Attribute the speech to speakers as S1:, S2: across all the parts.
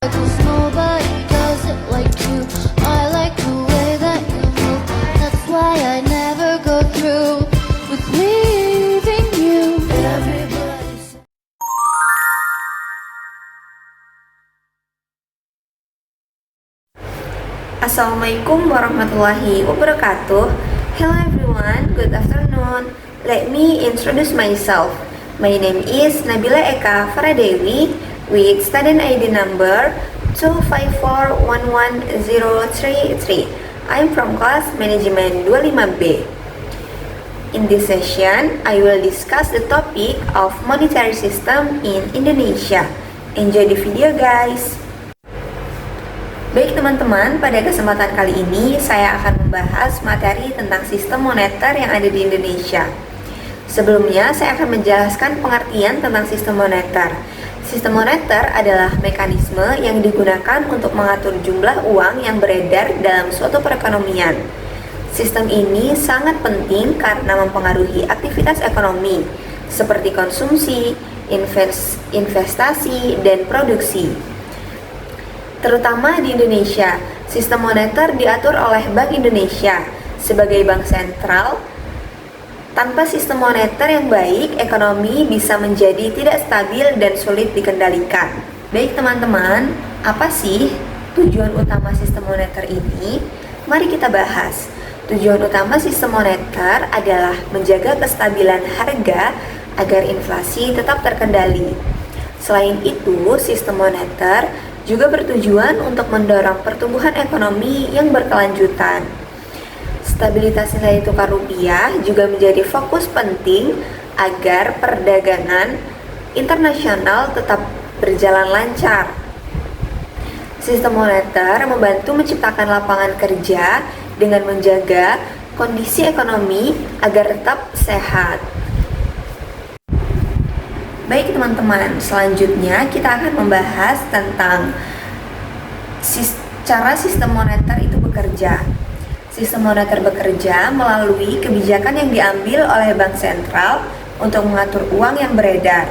S1: 'Cause nobody does it like you. I like the way that you move. That's why I never go through with leaving you. Everybody.
S2: Assalamualaikum warahmatullahi wabarakatuh. Hello everyone, good afternoon. Let me introduce myself. My name is Nabila Eka Faradewi with student ID number 2541103. I'm from class management 25B. In this session, I will discuss the topic of monetary system in Indonesia. Enjoy the video guys. Baik teman-teman, pada kesempatan kali ini saya akan membahas materi tentang sistem moneter yang ada di Indonesia. Sebelumnya, saya akan menjelaskan pengertian tentang sistem moneter. Sistem moneter adalah mekanisme yang digunakan untuk mengatur jumlah uang yang beredar dalam suatu perekonomian. Sistem ini sangat penting karena mempengaruhi aktivitas ekonomi, seperti konsumsi, investasi, dan produksi. Terutama di Indonesia, sistem moneter diatur oleh Bank Indonesia sebagai bank sentral. Tanpa sistem moneter yang baik, ekonomi bisa menjadi tidak stabil dan sulit dikendalikan. Baik teman-teman, apa sih tujuan utama sistem moneter ini? Mari kita bahas. Tujuan utama sistem moneter adalah menjaga kestabilan harga agar inflasi tetap terkendali. Selain itu, sistem moneter juga bertujuan untuk mendorong pertumbuhan ekonomi yang berkelanjutan. Stabilitas nilai tukar rupiah juga menjadi fokus penting agar perdagangan internasional tetap berjalan lancar. Sistem moneter membantu menciptakan lapangan kerja dengan menjaga kondisi ekonomi agar tetap sehat. Baik teman-teman, selanjutnya kita akan membahas tentang cara sistem moneter itu bekerja. Sistem moneter bekerja melalui kebijakan yang diambil oleh bank sentral untuk mengatur uang yang beredar.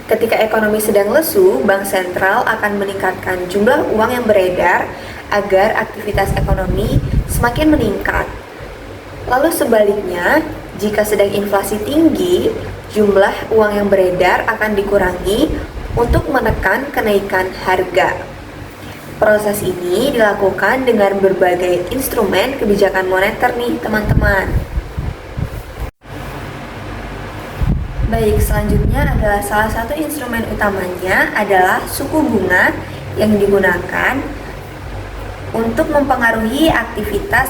S2: Ketika ekonomi sedang lesu, bank sentral akan meningkatkan jumlah uang yang beredar agar aktivitas ekonomi semakin meningkat. Lalu sebaliknya, jika sedang inflasi tinggi, jumlah uang yang beredar akan dikurangi untuk menekan kenaikan harga. Proses ini dilakukan dengan berbagai instrumen kebijakan moneter nih teman-teman. Baik, selanjutnya adalah salah satu instrumen utamanya adalah suku bunga yang digunakan untuk mempengaruhi aktivitas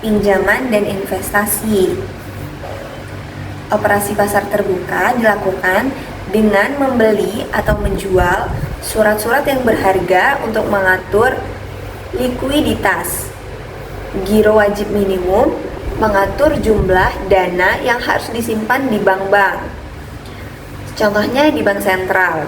S2: pinjaman dan investasi. Operasi pasar terbuka dilakukan dengan membeli atau menjual surat-surat yang berharga untuk mengatur likuiditas. Giro wajib minimum mengatur jumlah dana yang harus disimpan di bank-bank. Contohnya di bank sentral.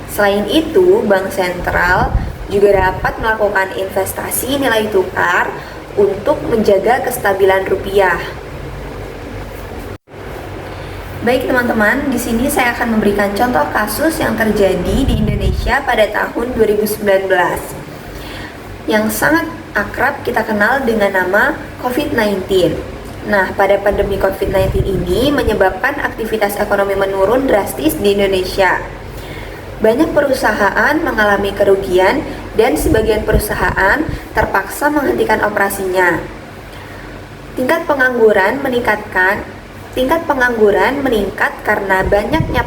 S2: Selain itu, bank sentral juga dapat melakukan investasi nilai tukar untuk menjaga kestabilan rupiah. Baik teman-teman, di sini saya akan memberikan contoh kasus yang terjadi di Indonesia pada tahun 2019 yang sangat akrab kita kenal dengan nama COVID-19. Nah, pada pandemi COVID-19 ini menyebabkan aktivitas ekonomi menurun drastis di Indonesia. Banyak perusahaan mengalami kerugian dan sebagian perusahaan terpaksa menghentikan operasinya. Tingkat pengangguran meningkat karena banyaknya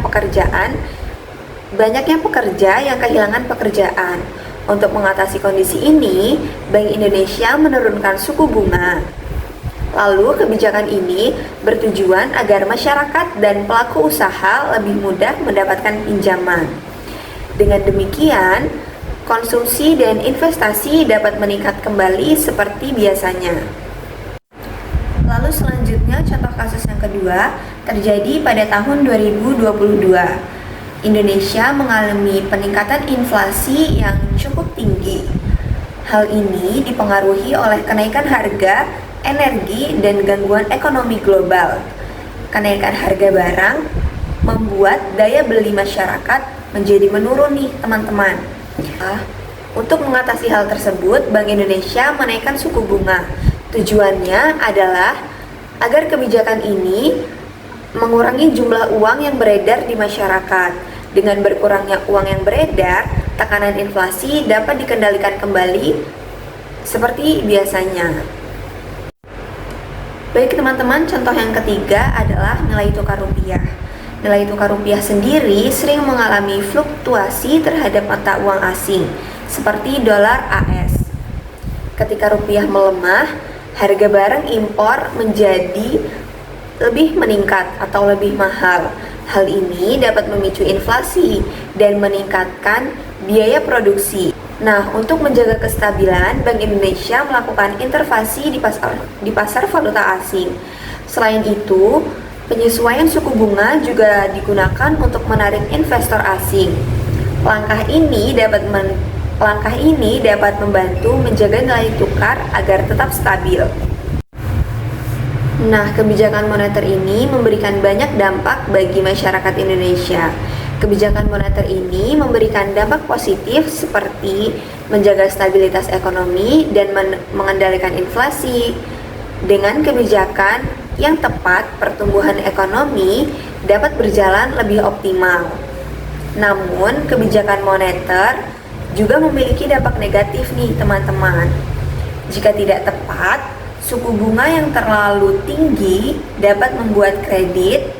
S2: pekerja yang kehilangan pekerjaan. Untuk mengatasi kondisi ini, Bank Indonesia menurunkan suku bunga. Lalu kebijakan ini bertujuan agar masyarakat dan pelaku usaha lebih mudah mendapatkan pinjaman. Dengan demikian, konsumsi dan investasi dapat meningkat kembali seperti biasanya. Lalu selanjutnya contoh kasus yang kedua terjadi pada tahun 2022. Indonesia mengalami peningkatan inflasi yang cukup tinggi. Hal ini dipengaruhi oleh kenaikan harga, energi, dan gangguan ekonomi global. Kenaikan harga barang membuat daya beli masyarakat menjadi menurun nih teman-teman. Untuk mengatasi hal tersebut, Bank Indonesia menaikkan suku bunga. Tujuannya adalah agar kebijakan ini mengurangi jumlah uang yang beredar di masyarakat. Dengan berkurangnya uang yang beredar, tekanan inflasi dapat dikendalikan kembali seperti biasanya. Baik teman-teman, contoh yang ketiga adalah nilai tukar rupiah. Nilai tukar rupiah sendiri sering mengalami fluktuasi terhadap mata uang asing, seperti dolar AS. Ketika rupiah melemah, harga barang impor menjadi lebih meningkat atau lebih mahal. Hal ini dapat memicu inflasi dan meningkatkan biaya produksi. Nah, untuk menjaga kestabilan, Bank Indonesia melakukan intervensi di pasar valuta asing. Selain itu, penyesuaian suku bunga juga digunakan untuk menarik investor asing. Langkah ini dapat membantu menjaga nilai tukar agar tetap stabil. Nah, kebijakan moneter ini memberikan banyak dampak bagi masyarakat Indonesia. Kebijakan moneter ini memberikan dampak positif seperti menjaga stabilitas ekonomi dan mengendalikan inflasi. Dengan kebijakan yang tepat, pertumbuhan ekonomi dapat berjalan lebih optimal. Namun, kebijakan moneter juga memiliki dampak negatif nih teman-teman. Jika tidak tepat, suku bunga yang terlalu tinggi dapat membuat kredit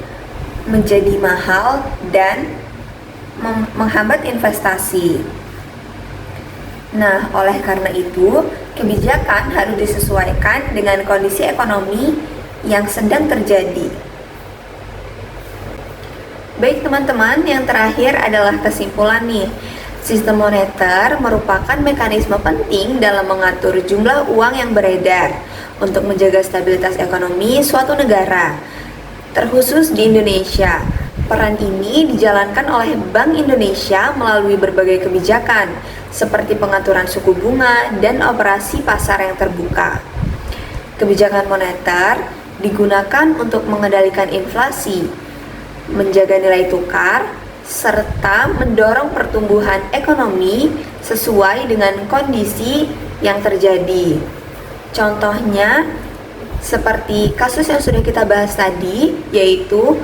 S2: menjadi mahal dan menghambat investasi. Nah, oleh karena itu, kebijakan harus disesuaikan dengan kondisi ekonomi yang sedang terjadi. Baik teman-teman, yang terakhir adalah kesimpulan nih. Sistem moneter merupakan mekanisme penting dalam mengatur jumlah uang yang beredar untuk menjaga stabilitas ekonomi suatu negara, terkhusus di Indonesia. Peran ini dijalankan oleh Bank Indonesia melalui berbagai kebijakan, seperti pengaturan suku bunga dan operasi pasar yang terbuka. Kebijakan moneter digunakan untuk mengendalikan inflasi, menjaga nilai tukar, serta mendorong pertumbuhan ekonomi sesuai dengan kondisi yang terjadi. Contohnya, seperti kasus yang sudah kita bahas tadi, yaitu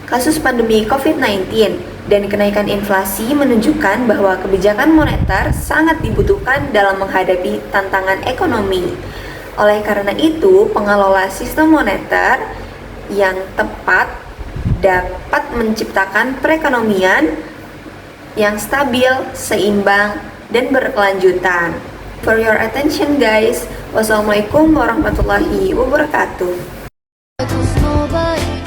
S2: kasus pandemi COVID-19 dan kenaikan inflasi menunjukkan bahwa kebijakan moneter sangat dibutuhkan dalam menghadapi tantangan ekonomi. Oleh karena itu, pengelola sistem moneter yang tepat dapat menciptakan perekonomian yang stabil, seimbang, dan berkelanjutan. For your attention guys, wassalamualaikum warahmatullahi wabarakatuh.
S1: Cause nobody